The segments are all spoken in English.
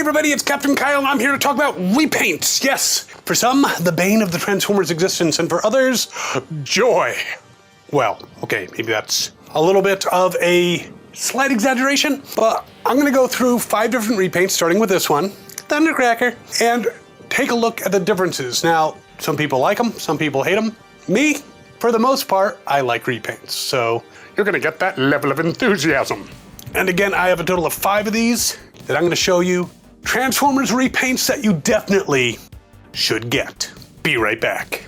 everybody, it's Captain Kyle, and I'm here to talk about repaints. Yes, for some, the bane of the Transformers' existence, and for others, joy. Well, okay, maybe that's a little bit of a slight exaggeration, but I'm gonna go through 5 different repaints, starting with this one, Thundercracker, and take a look at the differences. Now, some people like them, some people hate them. Me, for the most part, I like repaints, so you're gonna get that level of enthusiasm. And again, I have a total of 5 of these that I'm gonna show you. Transformers repaints that you definitely should get. Be right back.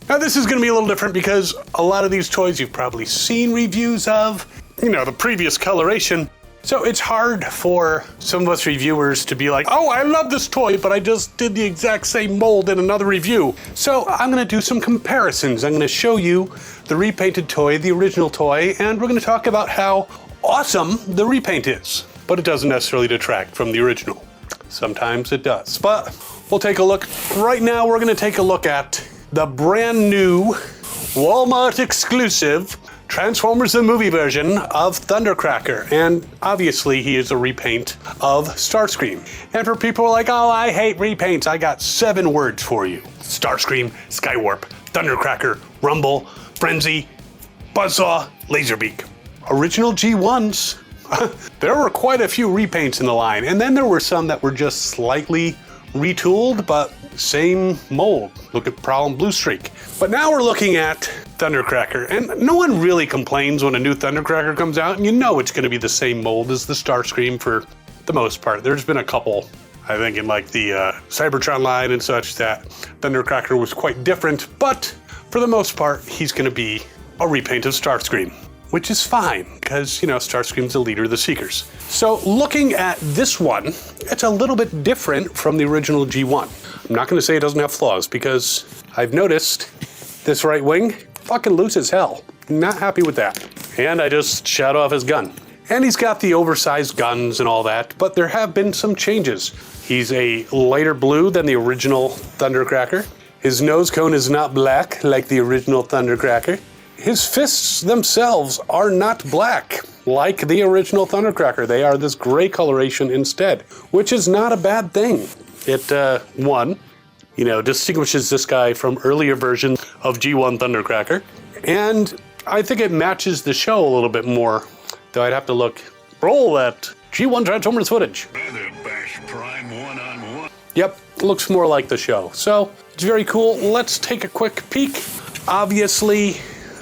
Now this is gonna be a little different because a lot of these toys you've probably seen reviews of, you know, the previous coloration. So it's hard for some of us reviewers to be like, oh, I love this toy, but I just did the exact same mold in another review. So I'm gonna do some comparisons. I'm gonna show you the repainted toy, the original toy, and we're gonna talk about how awesome the repaint is. But it doesn't necessarily detract from the original. Sometimes it does, but we'll take a look. Right now, we're gonna take a look at the brand new Walmart exclusive Transformers the Movie version of Thundercracker, and obviously he is a repaint of Starscream. And for people who are like, oh, I hate repaints, I got 7 words for you. Starscream, Skywarp, Thundercracker, Rumble, Frenzy, Buzzsaw, Laserbeak. Original G1s. There were quite a few repaints in the line, and then there were some that were just slightly retooled, but same mold. Look at Prowl and Blue Streak. But now we're looking at Thundercracker, and no one really complains when a new Thundercracker comes out, and you know it's going to be the same mold as the Starscream for the most part. There's been a couple, I think, in like the Cybertron line and such that Thundercracker was quite different, but for the most part, he's going to be a repaint of Starscream, which is fine, because, you know, Starscream's the leader of the Seekers. So looking at this one, it's a little bit different from the original G1. I'm not gonna say it doesn't have flaws, because I've noticed this right wing, fucking loose as hell. Not happy with that. And I just shot off his gun. And he's got the oversized guns and all that, but there have been some changes. He's a lighter blue than the original Thundercracker. His nose cone is not black like the original Thundercracker. His fists themselves are not black like the original Thundercracker. They are this gray coloration instead, which is not a bad thing. It, one, you know, distinguishes this guy from earlier versions of G1 Thundercracker. And I think it matches the show a little bit more, though I'd have to roll that G1 Transformers footage. Bash Prime one-on-one. Yep, looks more like the show. So, it's very cool. Let's take a quick peek. Obviously,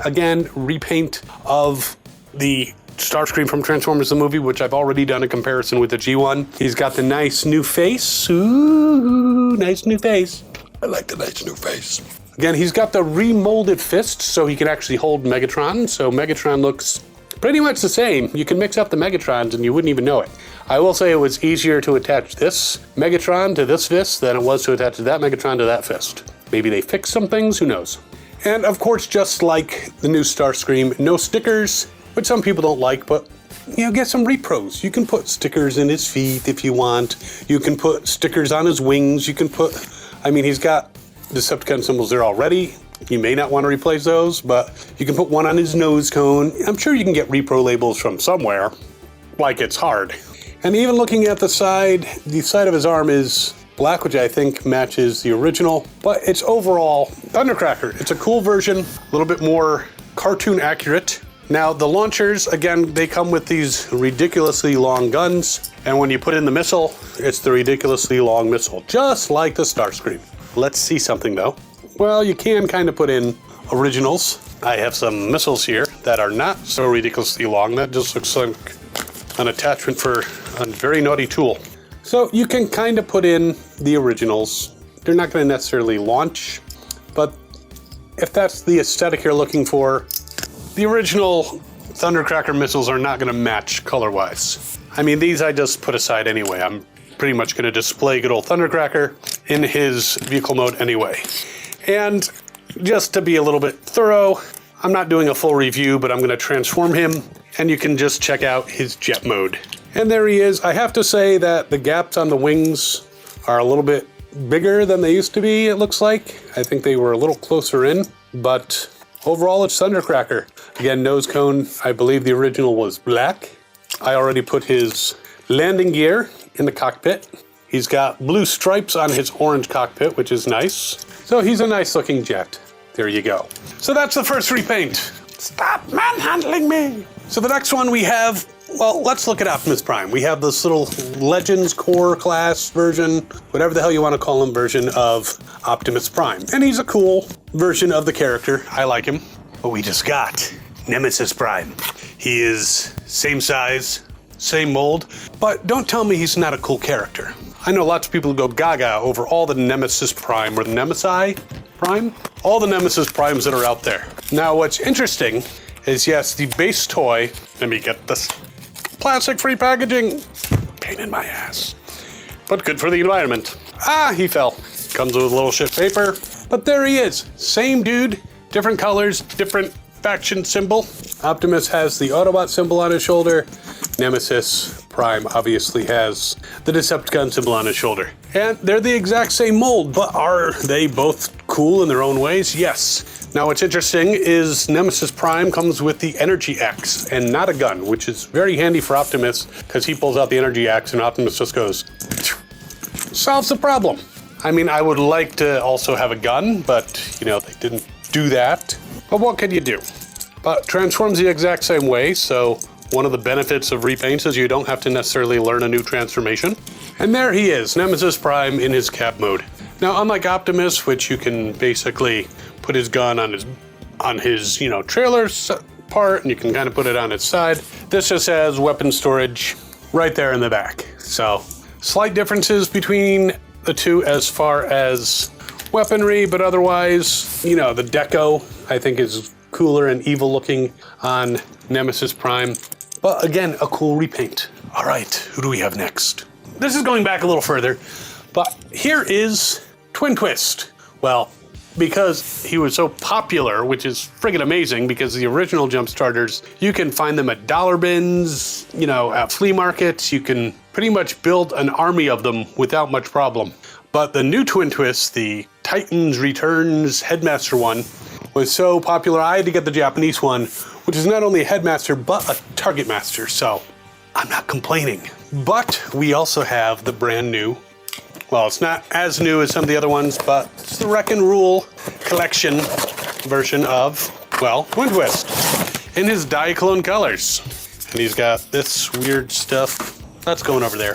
again, repaint of the Starscream from Transformers the Movie, which I've already done a comparison with the G1. He's got the nice new face. Ooh, nice new face. I like the nice new face. Again, he's got the remolded fist, so he can actually hold Megatron. So Megatron looks pretty much the same. You can mix up the Megatrons and you wouldn't even know it. I will say it was easier to attach this Megatron to this fist than it was to attach that Megatron to that fist. Maybe they fixed some things, who knows? And of course, just like the new Starscream, no stickers, which some people don't like, but you know, get some repros. You can put stickers in his feet if you want. You can put stickers on his wings. You can put, I mean, he's got Decepticon symbols there already. You may not want to replace those, but you can put one on his nose cone. I'm sure you can get repro labels from somewhere, like it's hard. And even looking at the side of his arm is black, which I think matches the original, but it's overall Thundercracker. It's a cool version, a little bit more cartoon accurate. Now the launchers, again, they come with these ridiculously long guns, and when you put in the missile, it's the ridiculously long missile, just like the Starscream. Let's see something though. Well, you can kind of put in originals. I have some missiles here that are not so ridiculously long. That just looks like an attachment for a very naughty tool. So you can kind of put in the originals. They're not going to necessarily launch, but if that's the aesthetic you're looking for, the original Thundercracker missiles are not going to match color-wise. I mean, these I just put aside anyway. I'm pretty much going to display good old Thundercracker in his vehicle mode anyway. And just to be a little bit thorough, I'm not doing a full review, but I'm going to transform him, and you can just check out his jet mode. And there he is. I have to say that the gaps on the wings are a little bit bigger than they used to be, it looks like. I think they were a little closer in, but Overall, it's Thundercracker. Again, nose cone, I believe the original was black. I already put his landing gear in the cockpit. He's got blue stripes on his orange cockpit, which is nice. So he's a nice looking jet. There you go. So that's the first repaint. Stop manhandling me. So the next one we have, well, let's look at Optimus Prime. We have this little Legends Core class version, whatever the hell you want to call him, version of Optimus Prime. And he's a cool version of the character. I like him. But we just got Nemesis Prime. He is same size, same mold, but don't tell me he's not a cool character. I know lots of people go gaga over all the Nemesis Prime or the Nemesi Prime, all the Nemesis Primes that are out there. Now what's interesting is, yes, the base toy, let me get this plastic-free packaging, pain in my ass, but good for the environment. Ah, he fell. Comes with a little shit paper, but there he is. Same dude, different colors, different faction symbol. Optimus has the Autobot symbol on his shoulder. Nemesis Prime obviously has the Decepticon symbol on his shoulder. And they're the exact same mold, but are they both cool in their own ways? Yes. Now what's interesting is Nemesis Prime comes with the Energy Axe and not a gun, which is very handy for Optimus because he pulls out the Energy Axe and Optimus just goes, solves the problem. I mean, I would like to also have a gun, but you know, they didn't do that. But what can you do? But transforms the exact same way, so one of the benefits of repaints is you don't have to necessarily learn a new transformation. And there he is, Nemesis Prime in his cap mode. Now, unlike Optimus, which you can basically put his gun on his trailer part, and you can kind of put it on its side, this just has weapon storage right there in the back. So, slight differences between the two as far as weaponry, but otherwise, the deco, I think, is cooler and evil looking on Nemesis Prime. But again, a cool repaint. All right, who do we have next? This is going back a little further, but here is Twin Twist. Well, because he was so popular, which is friggin' amazing, because the original jump starters, you can find them at dollar bins, at flea markets. You can pretty much build an army of them without much problem. But the new Twin Twist, the Titans Returns Headmaster one, was so popular I had to get the Japanese one, which is not only a Headmaster, but a Target Master, so I'm not complaining. But we also have the brand new, well, it's not as new as some of the other ones, but it's the Wreck and Rule collection version of, well, Twin Twist in his Diaclone colors. And he's got this weird stuff. That's going over there.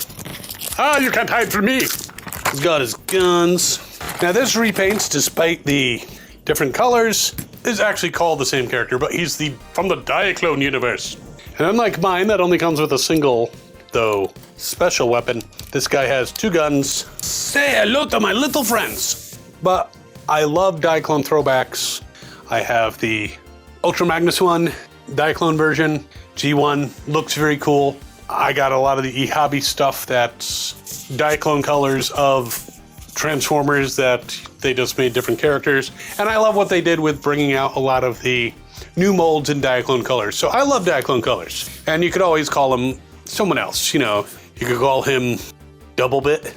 Ah, you can't hide from me. He's got his guns. Now this repaints, despite the different colors, is actually called the same character, but he's from the Diaclone Universe. And unlike mine, that only comes with a single, though, special weapon, this guy has two guns. Say hello to my little friends. But I love Diaclone throwbacks. I have the Ultra Magnus one, Diaclone version. G1 looks very cool. I got a lot of the eHobby stuff that's Diaclone colors of Transformers that they just made different characters. And I love what they did with bringing out a lot of the new molds in Diaclone colors. So I love Diaclone colors. And you could always call him someone else, you could call him Double Bit.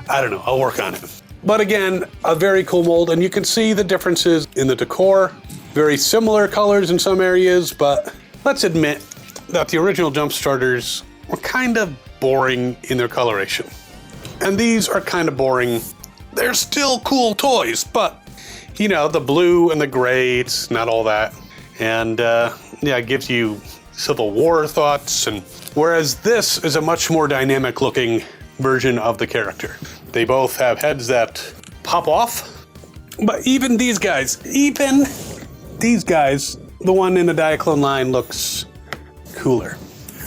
I don't know, I'll work on it. But again, a very cool mold, and you can see the differences in the decor. Very similar colors in some areas, but let's admit that the original jump starters were kind of boring in their coloration. And these are kind of boring. They're still cool toys, but the blue and the gray, it's not all that. And it gives you Civil War thoughts. And whereas this is a much more dynamic looking version of the character. They both have heads that pop off. But even these guys, the one in the Diaclone line looks cooler.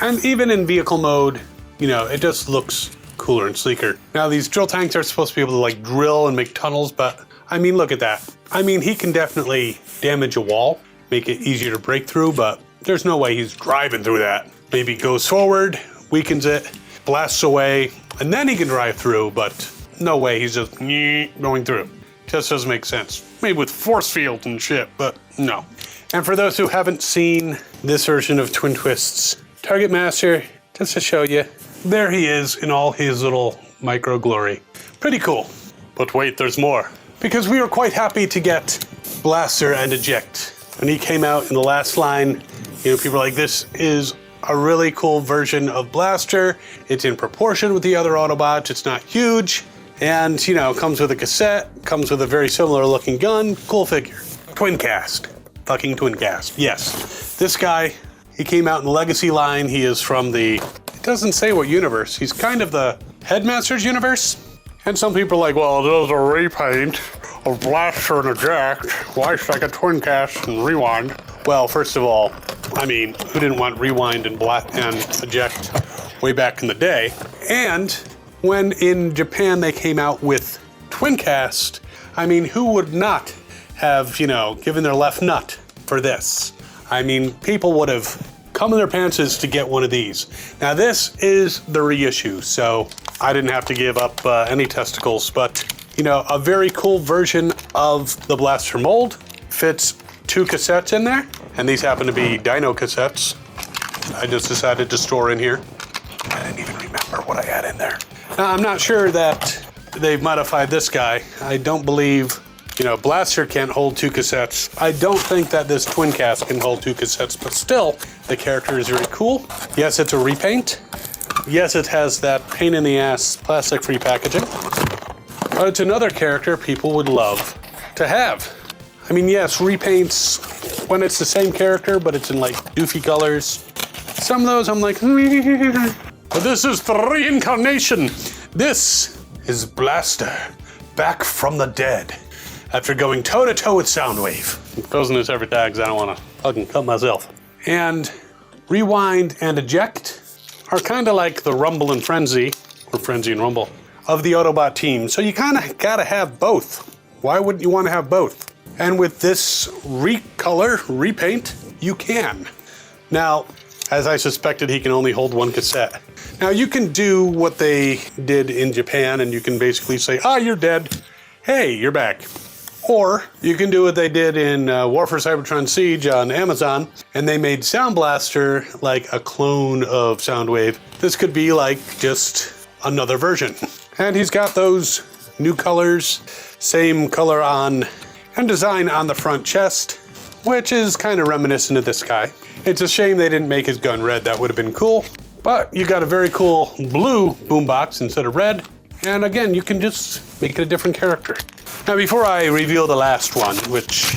And even in vehicle mode, it just looks cooler and sleeker. Now these drill tanks are supposed to be able to drill and make tunnels, but I mean, look at that. I mean, he can definitely damage a wall, make it easier to break through, but there's no way he's driving through that. Maybe goes forward, weakens it, blasts away, and then he can drive through, but no way he's just going through. Just doesn't make sense. Maybe with force fields and shit, but no. And for those who haven't seen this version of Twin Twist's Target Master, just to show you, there he is in all his little micro glory. Pretty cool. But wait, there's more. Because we were quite happy to get Blaster and Eject When he came out in the last line, people are like, this is a really cool version of Blaster. It's in proportion with the other Autobots. It's not huge. And, comes with a cassette, comes with a very similar looking gun. Cool figure. Twincast. Fucking Twincast. Yes. This guy, he came out in the Legacy line. He is from it doesn't say what universe. He's kind of the Headmaster's universe. And some people are like, well, there's a repaint of Blaster and Eject. Why should I get Twincast and Rewind? Well, first of all, who didn't want Rewind and Eject way back in the day? And when in Japan they came out with Twincast, who would not have, given their left nut for this? People would have come in their pantses to get one of these. Now this is the reissue, so I didn't have to give up any testicles, but a very cool version of the Blaster mold. Fits 2 cassettes in there, and these happen to be Dino cassettes. I just decided to store in here. I didn't even remember what I had in there. Now, I'm not sure that they've modified this guy. I don't believe, Blaster can't hold 2 cassettes. I don't think that this Twincast can hold 2 cassettes, but still, the character is very cool. Yes, it's a repaint. Yes, it has that pain in the ass plastic-free packaging. But it's another character people would love to have. Yes, repaints when it's the same character, but it's in like doofy colors. Some of those I'm like, but this is the reincarnation. This is Blaster, back from the dead, after going toe-to-toe with Soundwave. Those in his separate tags, I don't want to fucking cut myself. And Rewind and Eject are kind of like the Rumble and Frenzy, or Frenzy and Rumble, of the Autobot team. So you kind of gotta have both. Why wouldn't you want to have both? And with this repaint, you can. Now, as I suspected, he can only hold 1 cassette. Now you can do what they did in Japan, and you can basically say, you're dead. Hey, you're back. Or you can do what they did in War for Cybertron Siege on Amazon, and they made Sound Blaster like a clone of Soundwave. This could be like just another version. And he's got those new colors, same color on and design on the front chest, which is kind of reminiscent of this guy. It's a shame they didn't make his gun red. That would have been cool. But you got a very cool blue boombox instead of red. And again, you can just make it a different character. Now, before I reveal the last one, which,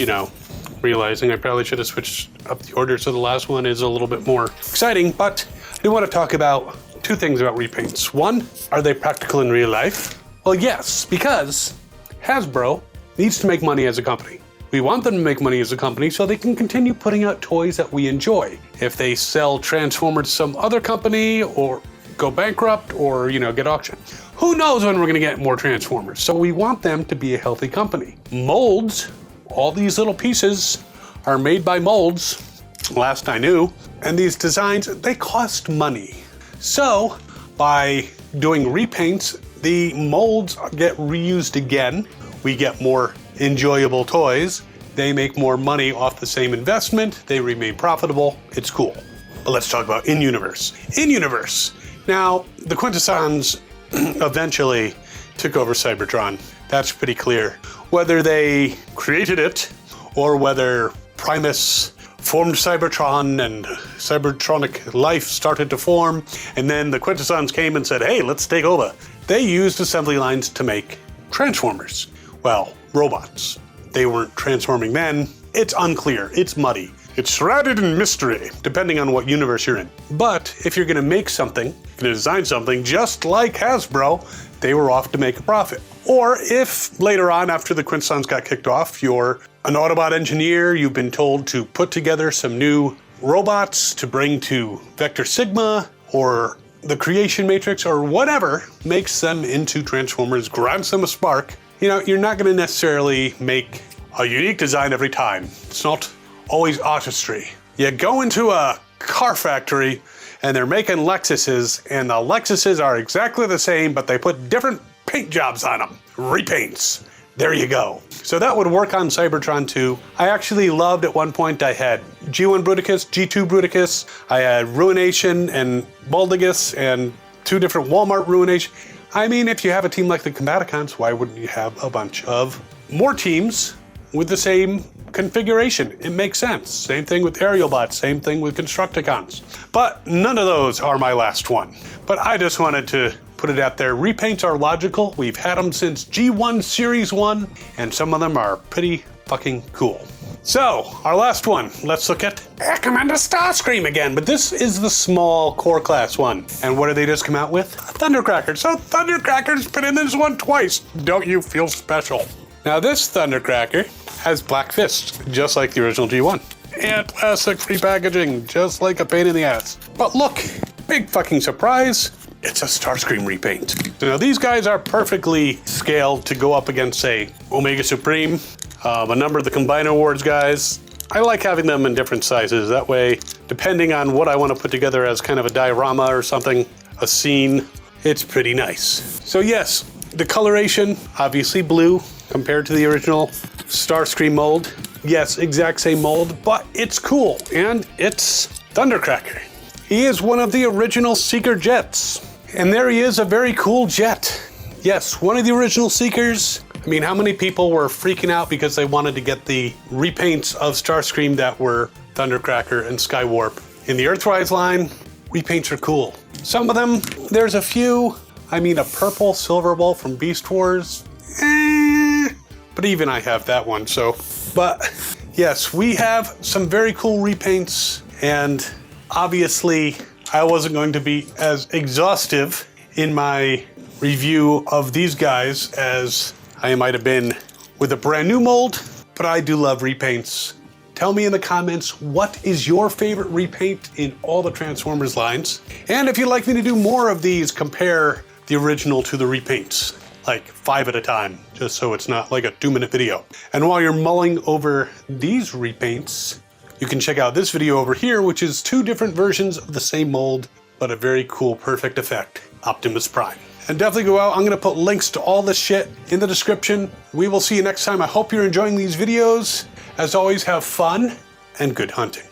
realizing I probably should have switched up the order so the last one is a little bit more exciting, but I do want to talk about 2 things about repaints. One, are they practical in real life? Well, yes, because Hasbro needs to make money as a company. We want them to make money as a company so they can continue putting out toys that we enjoy. If they sell Transformers to some other company or go bankrupt or, get auctioned, who knows when we're going to get more Transformers. So we want them to be a healthy company. Molds, all these little pieces are made by molds, last I knew, and these designs, they cost money. So by doing repaints, the molds get reused again. We get more enjoyable toys. They make more money off the same investment. They remain profitable. It's cool. But let's talk about in-universe. In-universe. Now, the Quintessons eventually took over Cybertron. That's pretty clear. Whether they created it or whether Primus formed Cybertron and Cybertronic life started to form, and then the Quintessons came and said, hey, let's take over. They used assembly lines to make Transformers. Well, robots. They weren't transforming then. It's unclear. It's muddy. It's shrouded in mystery, depending on what universe you're in. But if you're gonna make something, you're gonna design something just like Hasbro, they were off to make a profit. Or if later on, after the Quintessons got kicked off, you're an Autobot engineer, you've been told to put together some new robots to bring to Vector Sigma or the Creation Matrix or whatever makes them into Transformers, grants them a spark, you're not gonna necessarily make a unique design every time. It's not always artistry. You go into a car factory and they're making Lexuses, and the Lexuses are exactly the same, but they put different paint jobs on them. Repaints. There you go. So that would work on Cybertron too. I actually loved at one point I had G1 Bruticus, G2 Bruticus, I had Ruination and Baldigus and 2 different Walmart Ruination. I mean, if you have a team like the Combaticons, why wouldn't you have a bunch of more teams with the same configuration. It makes sense. Same thing with Aerialbots, same thing with Constructicons. But none of those are my last one. But I just wanted to put it out there. Repaints are logical. We've had them since G1 Series 1, and some of them are pretty fucking cool. So, our last one, let's look at Commander Starscream again, but this is the small core class one. And what did they just come out with? A Thundercracker. So Thundercracker's been in this one twice. Don't you feel special? Now this Thundercracker has black fists, just like the original G1. And plastic-free packaging, just like a pain in the ass. But look, big fucking surprise, it's a Starscream repaint. So now these guys are perfectly scaled to go up against, say, Omega Supreme, a number of the Combine Awards guys. I like having them in different sizes. That way, depending on what I want to put together as kind of a diorama or something, a scene, it's pretty nice. So yes, the coloration, obviously blue compared to the original Starscream mold. Yes, exact same mold, but it's cool, and it's Thundercracker. He is one of the original Seeker jets. And there he is, a very cool jet. Yes, one of the original Seekers. I mean, how many people were freaking out because they wanted to get the repaints of Starscream that were Thundercracker and Skywarp? In the Earthrise line, repaints are cool. Some of them, there's a few. I mean, a purple Silverbolt from Beast Wars. But even I have that one, so. But yes, we have some very cool repaints, and obviously I wasn't going to be as exhaustive in my review of these guys as I might have been with a brand new mold, but I do love repaints. Tell me in the comments, what is your favorite repaint in all the Transformers lines? And if you'd like me to do more of these, compare the original to the repaints, like 5 at a time, just so it's not like a 2-minute video. And while you're mulling over these repaints, you can check out this video over here, which is 2 different versions of the same mold, but a very cool, perfect effect, Optimus Prime. And definitely go out. I'm going to put links to all this shit in the description. We will see you next time. I hope you're enjoying these videos. As always, have fun and good hunting.